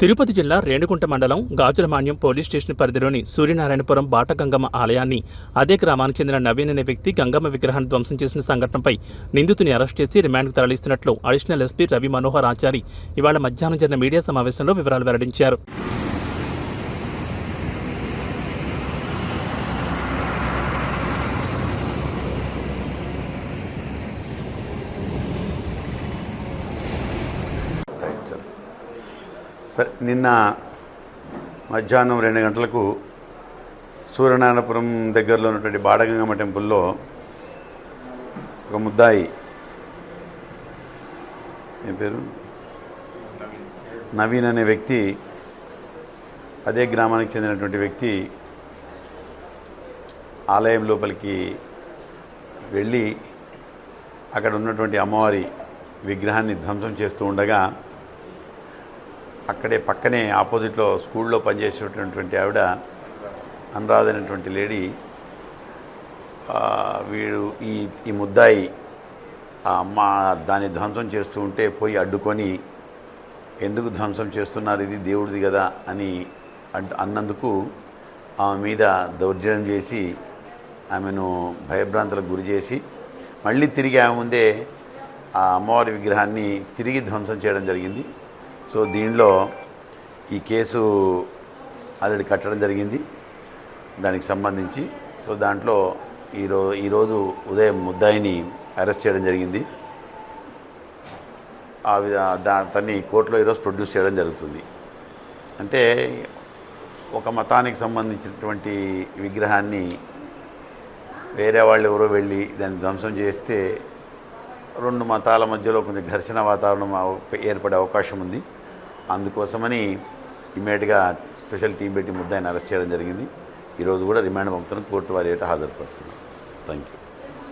తిరుపతి జిల్లా రేణిగుంట మండలం గాజులమాన్యం police station పరిధిలోని సూర్యనారాయణపురం బాటగంగమ్మ ఆలయాన్ని అదే గ్రామానికి చెందిన నవీన్ అనే వ్యక్తి గంగమ్మ విగ్రహాన్ని ధ్వంసం చేసిన సంఘటనపై నిందితుని అరెస్ట్ చేసి రిమాండ్కు తరలిస్తున్నట్లు అడిషనల్ ఎస్పీ రవి మనోహర్ ఆచారి ఇవాళ మధ్యాహ్నం జరిగిన మీడియా సమావేశంలో వివరాలు వెల్లడించారు. సరే, నిన్న మధ్యాహ్నం 2 గంటలకు సూర్యనారాయణపురం దగ్గరలో ఉన్నటువంటి బాటగంగమ్మ టెంపుల్లో ఒక ముద్దాయి, ఏం పేరు, నవీన్ అనే వ్యక్తి, అదే గ్రామానికి చెందినటువంటి వ్యక్తి ఆలయం లోపలికి వెళ్ళి అక్కడ ఉన్నటువంటి అమ్మవారి విగ్రహాన్ని ధ్వంసం చేస్తూ ఉండగా అక్కడే పక్కనే ఆపోజిట్లో స్కూల్లో పనిచేసేటటువంటి ఆవిడ అనురాధ అనేటువంటి లేడీ, వీడు ఈ ముద్దాయి ఆ అమ్మ దాన్ని ధ్వంసం చేస్తూ ఉంటే పోయి అడ్డుకొని, ఎందుకు ధ్వంసం చేస్తున్నారు, ఇది దేవుడిది కదా అని అన్నందుకు ఆమె మీద దౌర్జన్యం చేసి ఆమెను భయభ్రాంతులకు గురి చేసి మళ్ళీ తిరిగి ఆమె ముందే ఆ అమ్మవారి విగ్రహాన్ని తిరిగి ధ్వంసం చేయడం జరిగింది. సో దీనిలో ఈ కేసు ఆల్రెడీ కట్టడం జరిగింది దానికి సంబంధించి. సో దాంట్లో ఈరోజు ఉదయం ముద్దాయిని అరెస్ట్ చేయడం జరిగింది. దాన్ని కోర్టులో ఈరోజు ప్రొడ్యూస్ చేయడం జరుగుతుంది. అంటే ఒక మతానికి సంబంధించినటువంటి విగ్రహాన్ని వేరే వాళ్ళు ఎవరో వెళ్ళి దాన్ని ధ్వంసం చేస్తే 2 మతాల మధ్యలో కొంచెం ఘర్షణ వాతావరణం ఏర్పడే అవకాశం ఉంది. అందుకోసమని ఇమ్మీడియట్గా స్పెషల్ టీం పెట్టి ముద్దాయిని అరెస్ట్ చేయడం జరిగింది. ఈరోజు కూడా రిమాండ్ పంపుతున్న కోర్టు వారి హాజరుపరుస్తున్నాం. Thank you.